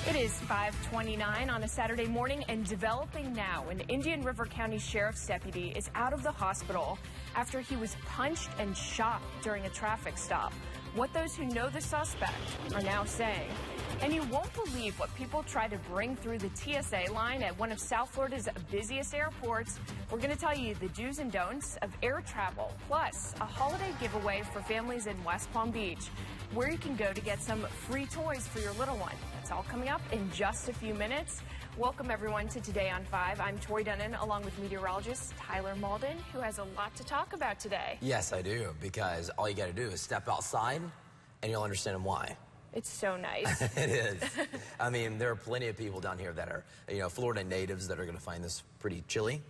It is 5:29 on a Saturday morning, and developing now, an Indian River County Sheriff's deputy is out of the hospital after he was punched and shot during a traffic stop. What those who know the suspect are now saying. And you won't believe what people try to bring through the TSA line at one of South Florida's busiest airports. We're going to tell you the do's and don'ts of air travel, plus a holiday giveaway for families in West Palm Beach, where you can go to get some free toys for your little one. That's all coming up in just a few minutes. Welcome, everyone, to Today on 5. I'm Tori Dunnan, along with meteorologist Tyler Malden, who has a lot to talk about today. Yes, I do, because all you got to do is step outside, and you'll understand why. It's so nice. It is. I mean, there are plenty of people down here that are, Florida natives that are going to find this pretty chilly.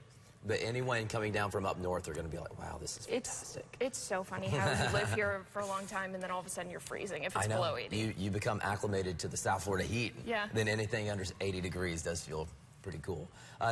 But anyone coming down from up north are going to be like, wow, this is fantastic. It's so funny how you live here for a long time and then all of a sudden you're freezing if it's below 80. You become acclimated to the South Florida heat. Yeah. Then anything under 80 degrees does feel pretty cool.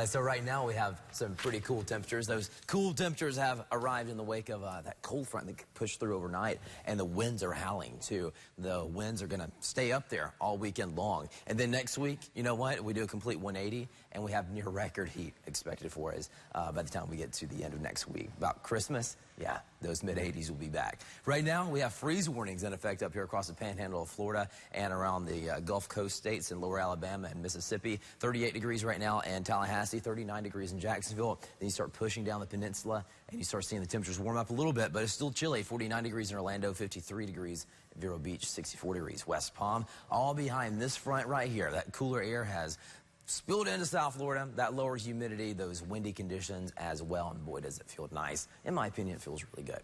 So right now we have some pretty cool temperatures. Those cool temperatures have arrived in the wake of that cold front that pushed through overnight, and the winds are howling too. The winds are going to stay up there all weekend long. And then next week, you know what? We do a complete 180, and we have near record heat expected for us by the time we get to the end of next week. About Christmas, yeah, those mid-80s will be back. Right now, we have freeze warnings in effect up here across the panhandle of Florida and around the Gulf Coast states in lower Alabama and Mississippi. 38 degrees right now in Tallahassee, 39 degrees in Jacksonville. Then you start pushing down the peninsula, and you start seeing the temperatures warm up a little bit, but it's still chilly. 49 degrees in Orlando, 53 degrees at Vero Beach, 64 degrees West Palm. All behind this front right here. That cooler air has spilled into South Florida. That lower humidity, those windy conditions as well, and boy, does it feel nice. In my opinion, it feels really good.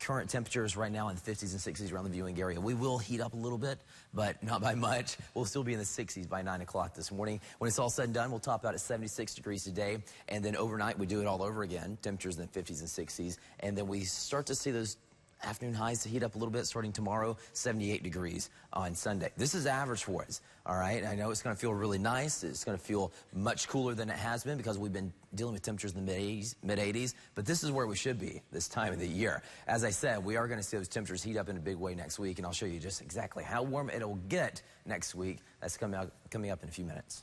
Current temperatures right now in the 50s and 60s around the viewing area. We will heat up a little bit, but not by much. We'll still be in the 60s by 9 o'clock this morning. When it's all said and done, we'll top out at 76 degrees today, and then overnight we do it all over again. Temperatures in the 50s and 60s, and then we start to see those afternoon highs to heat up a little bit starting tomorrow, 78 degrees on Sunday. This is average for us, all right? I know it's going to feel really nice. It's going to feel much cooler than it has been because we've been dealing with temperatures in the mid-80s, but this is where we should be this time of the year. As I said, we are going to see those temperatures heat up in a big way next week, and I'll show you just exactly how warm it'll get next week. That's coming up in a few minutes.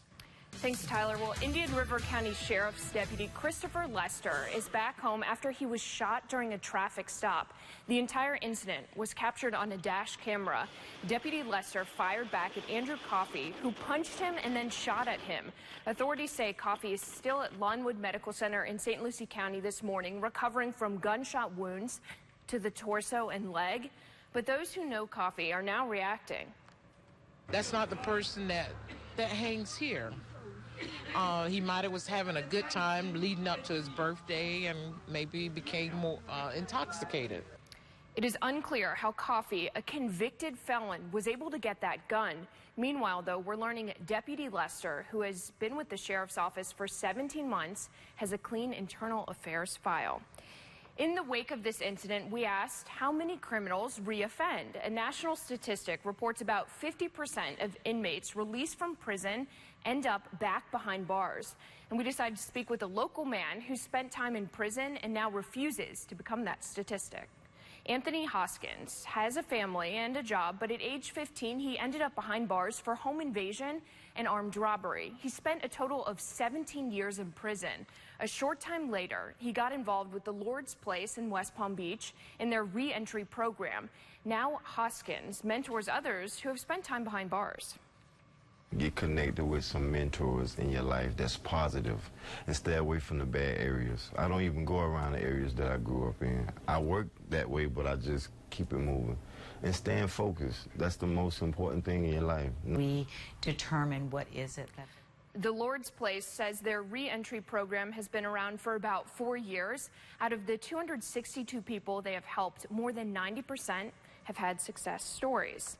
Thanks, Tyler. Well, Indian River County Sheriff's Deputy Christopher Lester is back home after he was shot during a traffic stop. The entire incident was captured on a dash camera. Deputy Lester fired back at Andrew Coffey, who punched him and then shot at him. Authorities say Coffey is still at Lawnwood Medical Center in St. Lucie County this morning, recovering from gunshot wounds to the torso and leg. But those who know Coffey are now reacting. That's not the person that hangs here. He might have was having a good time leading up to his birthday and maybe became more intoxicated. It is unclear how Coffey, a convicted felon, was able to get that gun. Meanwhile, though, we're learning Deputy Lester, who has been with the sheriff's office for 17 months, has a clean internal affairs file. In the wake of this incident, we asked how many criminals reoffend. A national statistic reports about 50% of inmates released from prison end up back behind bars. And we decided to speak with a local man who spent time in prison and now refuses to become that statistic. Anthony Hoskins has a family and a job, but at age 15, he ended up behind bars for home invasion and armed robbery. He spent a total of 17 years in prison. A short time later, he got involved with the Lord's Place in West Palm Beach in their re-entry program. Now Hoskins mentors others who have spent time behind bars. Get connected with some mentors in your life that's positive and stay away from the bad areas. I don't even go around the areas that I grew up in. I work that way, but I just keep it moving and staying focused. That's the most important thing in your life. We determine what is it that... The Lord's Place says their re-entry program has been around for about 4 years. Out of the 262 people they have helped, more than 90% have had success stories.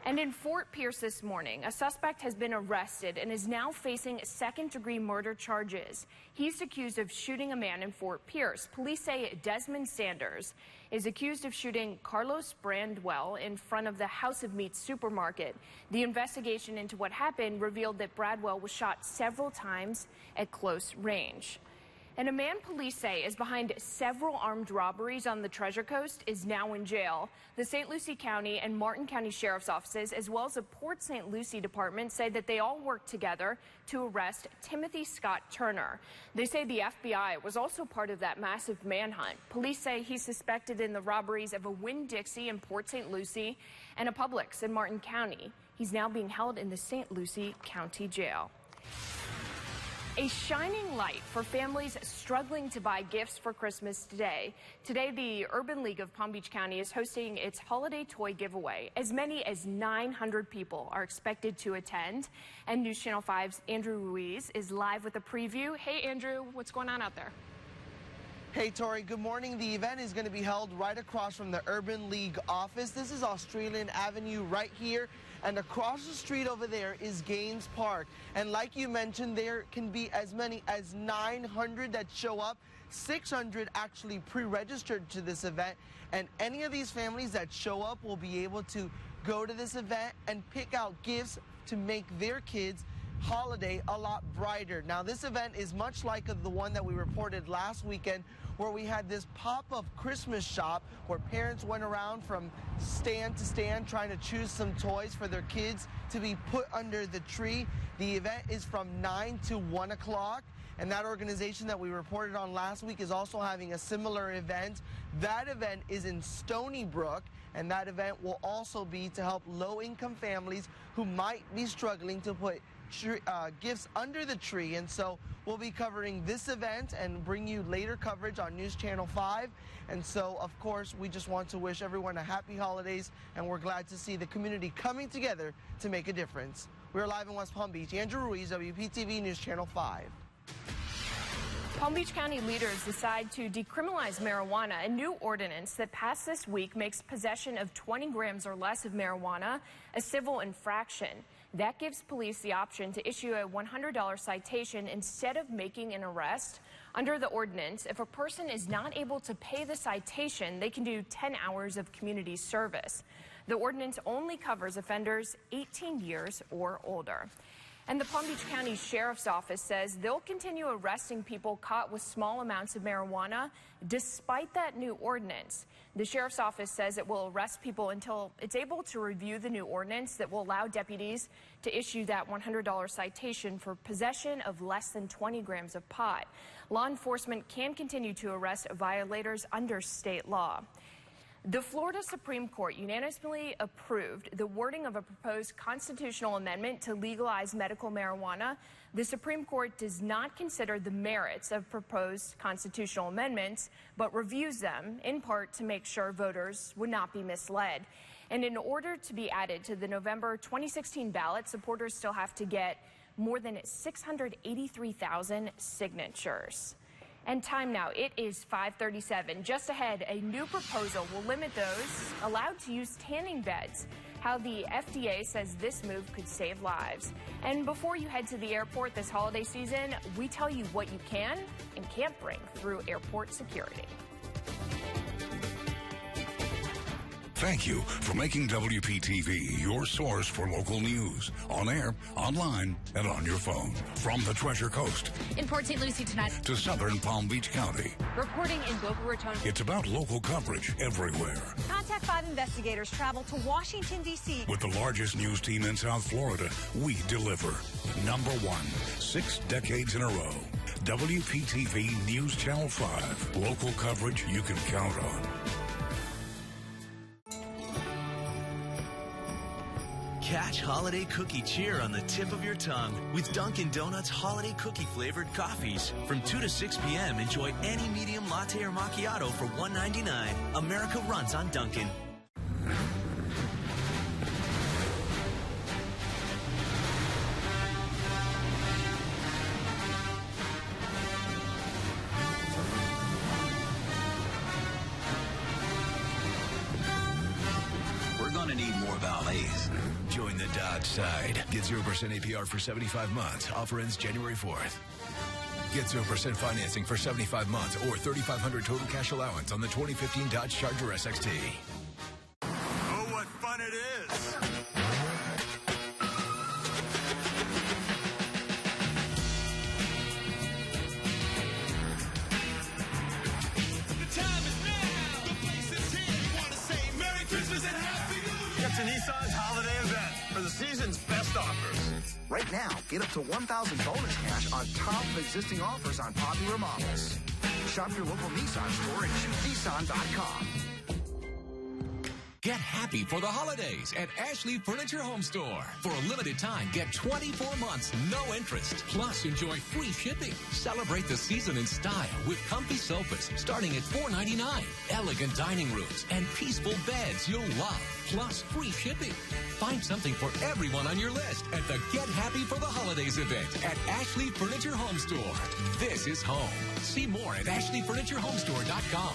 And in Fort Pierce this morning, a suspect has been arrested and is now facing second-degree murder charges. He's accused of shooting a man in Fort Pierce. Police say Desmond Sanders is accused of shooting Carlos Brandwell in front of the House of Meat supermarket. The investigation into what happened revealed that Bradwell was shot several times at close range. And a man police say is behind several armed robberies on the Treasure Coast is now in jail. The St. Lucie County and Martin County Sheriff's Offices, as well as the Port St. Lucie Department, say that they all worked together to arrest Timothy Scott Turner. They say the FBI was also part of that massive manhunt. Police say he's suspected in the robberies of a Winn-Dixie in Port St. Lucie and a Publix in Martin County. He's now being held in the St. Lucie County Jail. A shining light for families struggling to buy gifts for Christmas today. Today, the Urban League of Palm Beach County is hosting its holiday toy giveaway. As many as 900 people are expected to attend. And News Channel 5's Andrew Ruiz is live with a preview. Hey, Andrew, what's going on out there? Hey, Tori, good morning. The event is going to be held right across from the Urban League office. This is Australian Avenue right here. And across the street over there is Gaines Park. And like you mentioned, there can be as many as 900 that show up. 600 actually pre-registered to this event. And any of these families that show up will be able to go to this event and pick out gifts to make their kids' holiday a lot brighter. Now, this event is much like the one that we reported last weekend, where we had this pop-up Christmas shop where parents went around from stand to stand trying to choose some toys for their kids to be put under the tree. The event is from 9 to 1 o'clock. And that organization that we reported on last week is also having a similar event. That event is in Stony Brook, and that event will also be to help low-income families who might be struggling to put gifts under the tree. And so we'll be covering this event and bring you later coverage on News Channel 5. And so, of course, we just want to wish everyone a happy holidays, and we're glad to see the community coming together to make a difference. We're live in West Palm Beach. Andrew Ruiz, WPTV News Channel 5. Palm Beach County leaders decide to decriminalize marijuana. A new ordinance that passed this week makes possession of 20 grams or less of marijuana a civil infraction. That gives police the option to issue a $100 citation instead of making an arrest. Under the ordinance, if a person is not able to pay the citation, they can do 10 hours of community service. The ordinance only covers offenders 18 years or older. And the Palm Beach County Sheriff's Office says they'll continue arresting people caught with small amounts of marijuana despite that new ordinance. The Sheriff's Office says it will arrest people until it's able to review the new ordinance that will allow deputies to issue that $100 citation for possession of less than 20 grams of pot. Law enforcement can continue to arrest violators under state law. The Florida Supreme Court unanimously approved the wording of a proposed constitutional amendment to legalize medical marijuana. The Supreme Court does not consider the merits of proposed constitutional amendments, but reviews them in part to make sure voters would not be misled. And in order to be added to the November 2016 ballot, supporters still have to get more than 683,000 signatures. And time now, it is 5:37. Just ahead, a new proposal will limit those allowed to use tanning beds. How the FDA says this move could save lives. And before you head to the airport this holiday season, we tell you what you can and can't bring through airport security. Thank you for making WPTV your source for local news. On air, online, and on your phone. From the Treasure Coast. In Port St. Lucie tonight. To southern Palm Beach County. Reporting in Boca Raton. It's about local coverage everywhere. Contact 5 investigators travel to Washington, D.C. With the largest news team in South Florida, we deliver. Number 1, 6 decades in a row. WPTV News Channel 5. Local coverage you can count on. Catch holiday cookie cheer on the tip of your tongue with Dunkin' Donuts holiday cookie flavored coffees. From 2 to 6 p.m., enjoy any medium latte or macchiato for $1.99. America runs on Dunkin'. We're gonna need more valets. Join the Dodge side. Get 0% APR for 75 months. Offer ends January 4th. Get 0% financing for 75 months or $3,500 total cash allowance on the 2015 Dodge Charger SXT. Oh, what fun it is! best offers. Right now, get up to $1,000 bonus cash on top of existing offers on popular models. Shop your local Nissan store at choosenissan.com. Get happy for the holidays at Ashley Furniture Home Store. For a limited time, get 24 months, no interest. Plus, enjoy free shipping. Celebrate the season in style with comfy sofas starting at $4.99. Elegant dining rooms and peaceful beds you'll love. Plus, free shipping. Find something for everyone on your list at the Get Happy for the Holidays event at Ashley Furniture Home Store. This is home. See more at ashleyfurniturehomestore.com.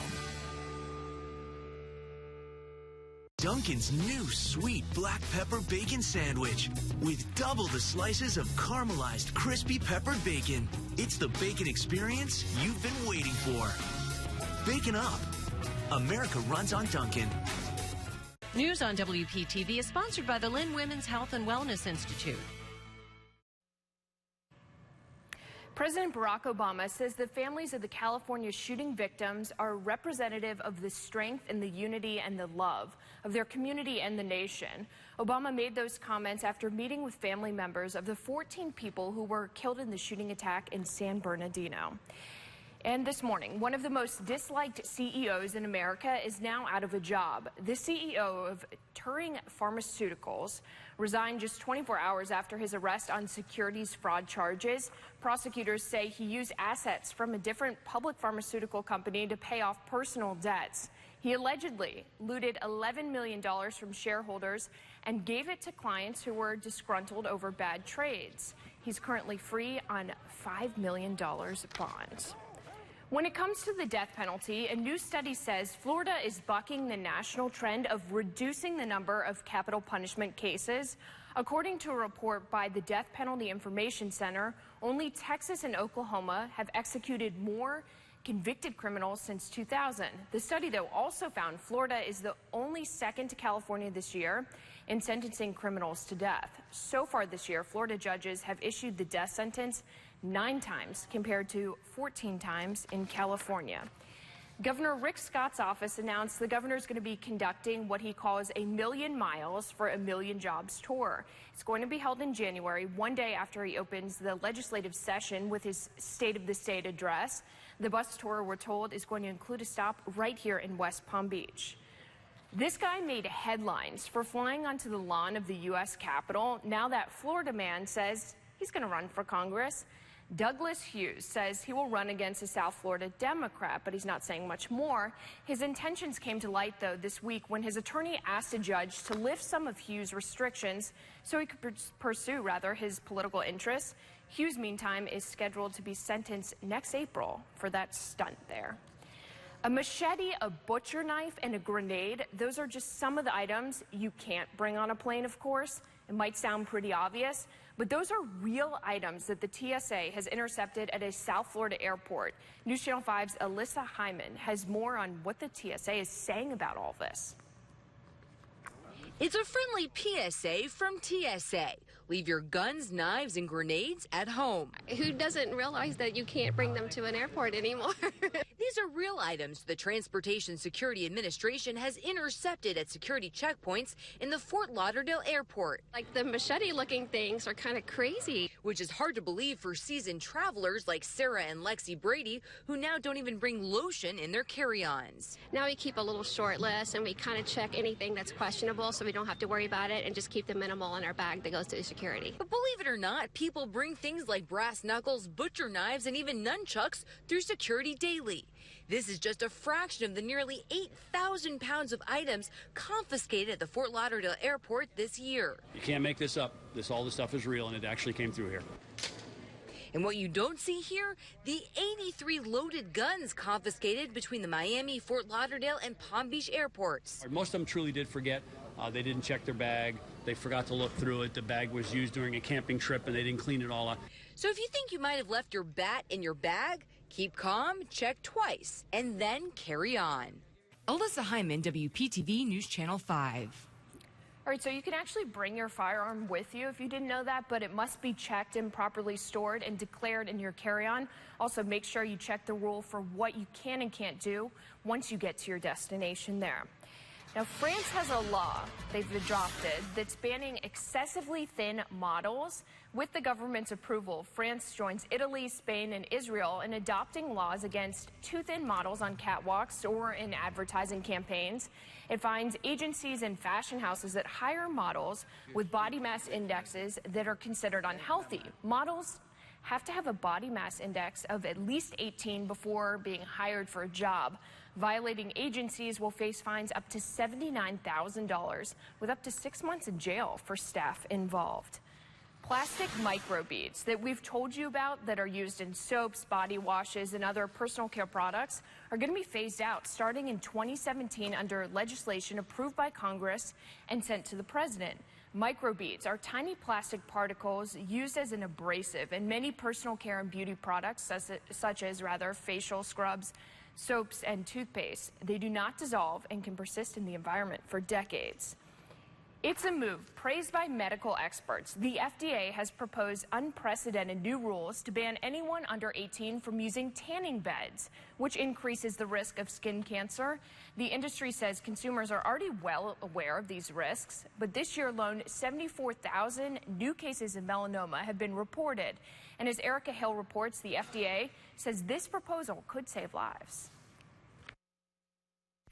Dunkin's new sweet black pepper bacon sandwich with double the slices of caramelized crispy peppered bacon. It's the bacon experience you've been waiting for. Bacon up. America runs on Dunkin'. News on WPTV is sponsored by the Lynn Women's Health and Wellness Institute. President Barack Obama says the families of the California shooting victims are representative of the strength and the unity and the love of their community and the nation. Obama made those comments after meeting with family members of the 14 people who were killed in the shooting attack in San Bernardino. And this morning, one of the most disliked CEOs in America is now out of a job. The CEO of Turing Pharmaceuticals resigned just 24 hours after his arrest on securities fraud charges. Prosecutors say he used assets from a different public pharmaceutical company to pay off personal debts. He allegedly looted $11 million from shareholders and gave it to clients who were disgruntled over bad trades. He's currently free on $5 million bonds. When it comes to the death penalty, a new study says Florida is bucking the national trend of reducing the number of capital punishment cases. According to a report by the Death Penalty Information Center, only Texas and Oklahoma have executed more convicted criminals since 2000. The study, though, also found Florida is the only second to California this year in sentencing criminals to death. So far this year, Florida judges have issued the death sentence 9 times compared to 14 times in California. Governor Rick Scott's office announced the governor is going to be conducting what he calls a Million Miles for a Million Jobs tour. It's going to be held in January, one day after he opens the legislative session with his State of the State address. The bus tour, we're told, is going to include a stop right here in West Palm Beach. This guy made headlines for flying onto the lawn of the U.S. Capitol. Now that Florida man says he's going to run for Congress. Douglas Hughes says he will run against a South Florida Democrat, but he's not saying much more. His intentions came to light, though, this week when his attorney asked a judge to lift some of Hughes' restrictions so he could pursue, his political interests. Hughes, meantime, is scheduled to be sentenced next April for that stunt there. A machete, a butcher knife, and a grenade, those are just some of the items you can't bring on a plane, of course. It might sound pretty obvious, but those are real items that the TSA has intercepted at a South Florida airport. News Channel 5's Alyssa Hyman has more on what the TSA is saying about all this. It's a friendly PSA from TSA. Leave your guns, knives, and grenades at home. Who doesn't realize that you can't bring them to an airport anymore? These are real items the Transportation Security Administration has intercepted at security checkpoints in the Fort Lauderdale airport. Like the machete-looking things are kind of crazy. Which is hard to believe for seasoned travelers like Sarah and Lexi Brady, who now don't even bring lotion in their carry-ons. Now we keep a little short list and we kind of check anything that's questionable so we don't have to worry about it and just keep the minimal in our bag that goes to security. But believe it or not, people bring things like brass knuckles, butcher knives, and even nunchucks through security daily. This is just a fraction of the nearly 8,000 pounds of items confiscated at the Fort Lauderdale airport this year. You can't make this up. All the stuff is real, and it actually came through here. And what you don't see here, the 83 loaded guns confiscated between the Miami, Fort Lauderdale, and Palm Beach airports. Most of them truly did forget. They didn't check their bag. They forgot to look through it. The bag was used during a camping trip, and they didn't clean it all up. So if you think you might have left your bat in your bag, keep calm, check twice, and then carry on. Alyssa Hyman, WPTV News Channel 5. All right, so you can actually bring your firearm with you if you didn't know that, but it must be checked and properly stored and declared in your carry-on. Also, make sure you check the rule for what you can and can't do once you get to your destination there. Now, France has a law they've adopted that's banning excessively thin models. With the government's approval, France joins Italy, Spain, and Israel in adopting laws against too thin models on catwalks or in advertising campaigns. It finds agencies and fashion houses that hire models with body mass indexes that are considered unhealthy. Models have to have a body mass index of at least 18 before being hired for a job. Violating agencies will face fines up to $79,000 with up to 6 months in jail for staff involved. Plastic microbeads that we've told you about that are used in soaps, body washes, and other personal care products are going to be phased out starting in 2017 under legislation approved by Congress and sent to the president. Microbeads are tiny plastic particles used as an abrasive in many personal care and beauty products, such as facial scrubs, soaps, and toothpaste. They do not dissolve and can persist in the environment for decades. It's a move praised by medical experts. The FDA has proposed unprecedented new rules to ban anyone under 18 from using tanning beds, which increases the risk of skin cancer. The industry says consumers are already well aware of these risks, but this year alone, 74,000 new cases of melanoma have been reported. And as Erica Hill reports, the FDA says this proposal could save lives.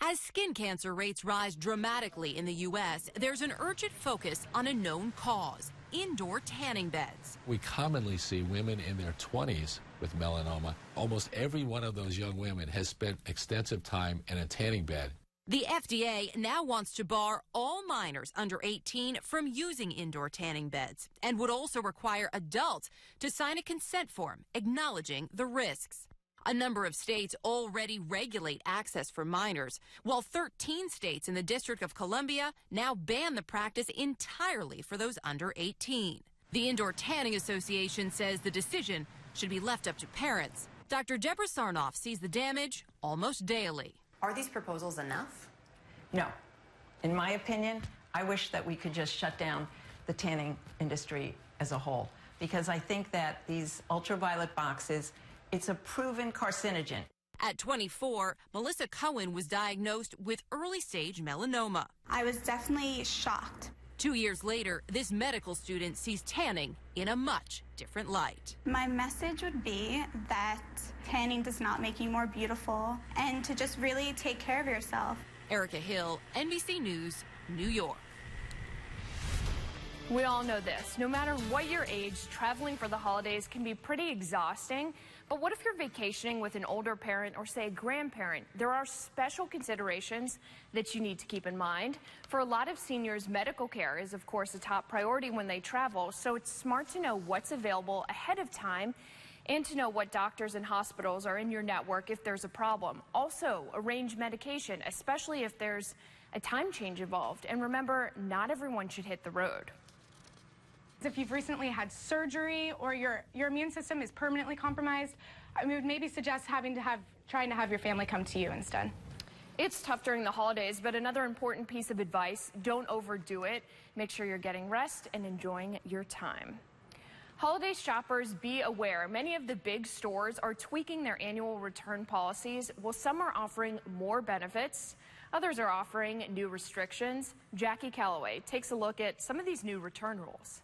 As skin cancer rates rise dramatically in the U.S., there's an urgent focus on a known cause: indoor tanning beds. We commonly see women in their 20s with melanoma. Almost every one of those young women has spent extensive time in a tanning bed. The FDA now wants to bar all minors under 18 from using indoor tanning beds and would also require adults to sign a consent form acknowledging the risks. A number of states already regulate access for minors, while 13 states in the District of Columbia now ban the practice entirely for those under 18. The Indoor Tanning Association says the decision should be left up to parents. Dr. Deborah Sarnoff sees the damage almost daily. Are these proposals enough? No. In my opinion, I wish that we could just shut down the tanning industry as a whole, because I think that these ultraviolet boxes, it's a proven carcinogen. At 24, Melissa Cohen was diagnosed with early-stage melanoma. I was definitely shocked. 2 years later, this medical student sees tanning in a much different light. My message would be that tanning does not make you more beautiful, and to just really take care of yourself. Erica Hill, NBC News, New York. We all know this. No matter what your age, traveling for the holidays can be pretty exhausting. But what if you're vacationing with an older parent or, say, a grandparent? There are special considerations that you need to keep in mind. For a lot of seniors, medical care is, of course, a top priority when they travel. So it's smart to know what's available ahead of time and to know what doctors and hospitals are in your network if there's a problem. Also, arrange medication, especially if there's a time change involved. And remember, not everyone should hit the road. If you've recently had surgery or your immune system is permanently compromised, I would maybe suggest trying to have your family come to you instead. It's tough during the holidays, but another important piece of advice: don't overdo it. Make sure you're getting rest and enjoying your time. Holiday shoppers, be aware. Many of the big stores are tweaking their annual return policies, while some are offering more benefits. Others are offering new restrictions. Jackie Calloway takes a look at some of these new return rules.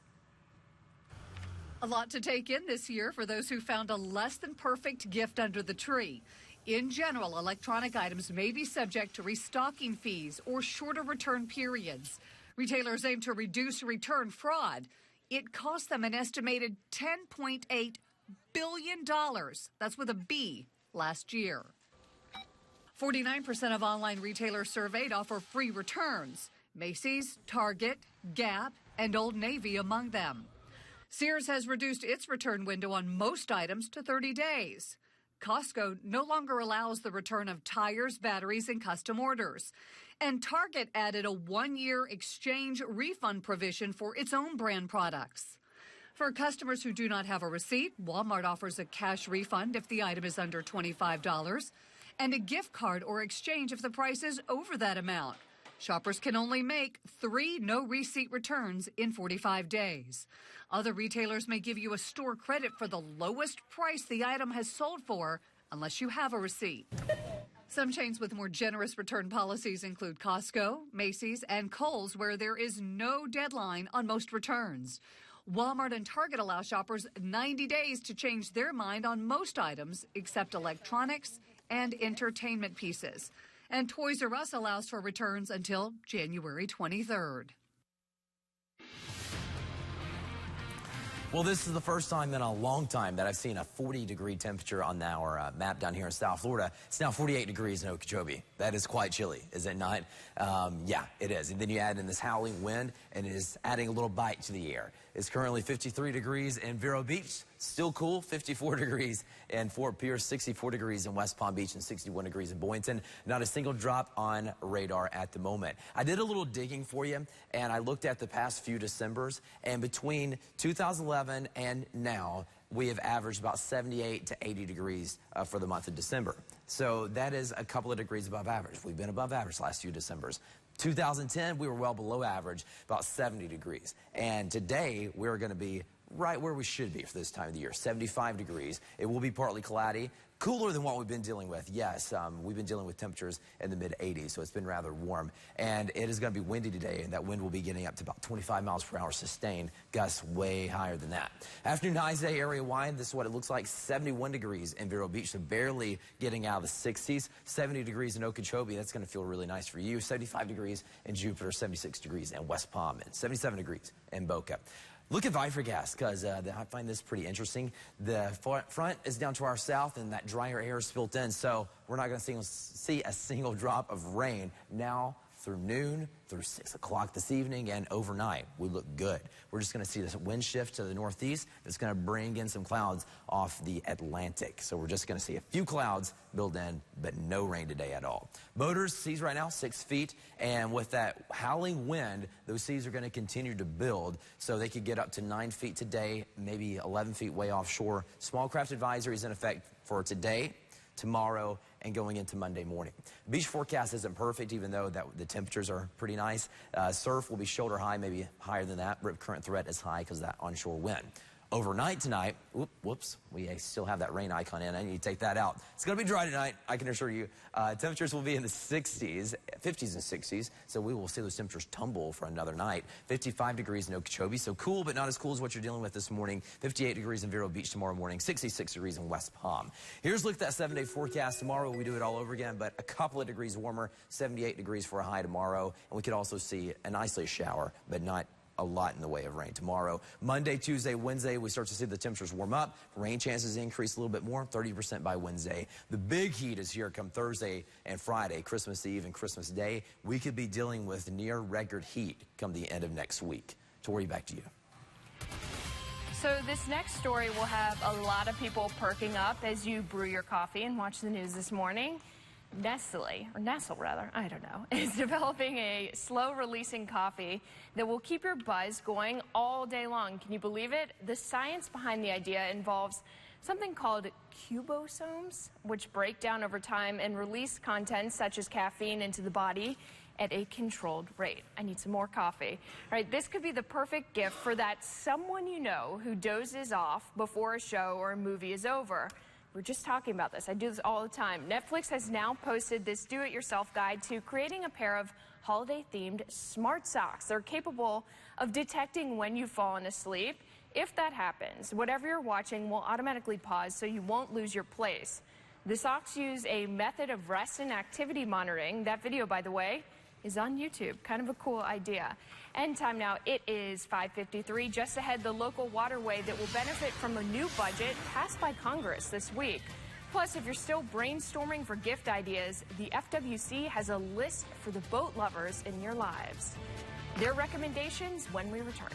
A lot to take in this year for those who found a less than perfect gift under the tree. In general, electronic items may be subject to restocking fees or shorter return periods. Retailers aim to reduce return fraud. It cost them an estimated $10.8 billion. That's with a B last year. 49% of online retailers surveyed offer free returns. Macy's, Target, Gap, and Old Navy among them. Sears has reduced its return window on most items to 30 days. Costco no longer allows the return of tires, batteries, and custom orders. And Target added a one-year exchange refund provision for its own brand products. For customers who do not have a receipt, Walmart offers a cash refund if the item is under $25 and a gift card or exchange if the price is over that amount. Shoppers can only make 3 no-receipt returns in 45 days. Other retailers may give you a store credit for the lowest price the item has sold for, unless you have a receipt. Some chains with more generous return policies include Costco, Macy's, and Kohl's, where there is no deadline on most returns. Walmart and Target allow shoppers 90 days to change their mind on most items except electronics and entertainment pieces. And Toys R Us allows for returns until January 23rd. Well, this is the first time in a long time that I've seen a 40-degree temperature on our map down here in South Florida. It's now 48 degrees in Okeechobee. That is quite chilly, is it not? Yeah, it is. And then you add in this howling wind, and it is adding a little bite to the air. It's currently 53 degrees in Vero Beach, still cool, 54 degrees in Fort Pierce, 64 degrees in West Palm Beach, and 61 degrees in Boynton. Not a single drop on radar at the moment. I did a little digging for you, and I looked at the past few Decembers, and between 2011 and now, we have averaged about 78 to 80 degrees for the month of December. So that is a couple of degrees above average. We've been above average last few Decembers. 2010, we were well below average, about 70 degrees. And today, we're going to be right where we should be for this time of the year, 75 degrees. It will be partly cloudy. Cooler than what we've been dealing with. Yes, we've been dealing with temperatures in the mid-80s, so it's been rather warm. And it is going to be windy today, and that wind will be getting up to about 25 miles per hour sustained, gusts way higher than that. Afternoon highs today area-wide, this is what it looks like, 71 degrees in Vero Beach, so barely getting out of the 60s. 70 degrees in Okeechobee, that's going to feel really nice for you. 75 degrees in Jupiter, 76 degrees in West Palm, and 77 degrees in Boca. Look at Vipercast, because I find this pretty interesting. The front is down to our south, and that drier air is built in, so we're not going to see a single drop of rain now through noon, through 6 o'clock this evening, and overnight. We look good. We're just going to see this wind shift to the northeast that's going to bring in some clouds off the Atlantic. So we're just going to see a few clouds build in, but no rain today at all. Boaters, seas right now, 6 feet, and with that howling wind, those seas are going to continue to build, so they could get up to 9 feet today, maybe 11 feet way offshore. Small craft advisory is in effect for today, tomorrow, and going into Monday morning. Beach forecast isn't perfect, even though the temperatures are pretty nice. Surf will be shoulder high, maybe higher than that. Rip current threat is high because of that onshore wind. Overnight tonight, whoops, we still have that rain icon in. I need to take that out. It's going to be dry tonight, I can assure you. Temperatures will be in the 60s, 50s and 60s, so we will see those temperatures tumble for another night. 55 degrees in Okeechobee, so cool, but not as cool as what you're dealing with this morning. 58 degrees in Vero Beach tomorrow morning, 66 degrees in West Palm. Here's a look at that 7-day forecast. Tomorrow we do it all over again, but a couple of degrees warmer, 78 degrees for a high tomorrow, and we could also see an isolated shower, but not a lot in the way of rain tomorrow. Monday, Tuesday, Wednesday, we start to see the temperatures warm up. Rain chances increase a little bit more, 30% by Wednesday. The big heat is here come Thursday and Friday, Christmas Eve and Christmas Day. We could be dealing with near record heat come the end of next week. Tori, back to you. So this next story will have a lot of people perking up as you brew your coffee and watch the news this morning. Nestle, I don't know, is developing a slow-releasing coffee that will keep your buzz going all day long. Can you believe it? The science behind the idea involves something called cubosomes, which break down over time and release contents such as caffeine into the body at a controlled rate. I need some more coffee. All right, this could be the perfect gift for that someone you know who dozes off before a show or a movie is over. We're just talking about this. I do this all the time. Netflix has now posted this do-it-yourself guide to creating a pair of holiday-themed smart socks. They're capable of detecting when you've fallen asleep. If that happens, whatever you're watching will automatically pause so you won't lose your place. The socks use a method of rest and activity monitoring. That video, by the way, is on YouTube. Kind of a cool idea. End time now, it is 5:53. Just ahead, the local waterway that will benefit from a new budget passed by Congress this week. Plus, if you're still brainstorming for gift ideas, the FWC has a list for the boat lovers in your lives. Their recommendations when we return.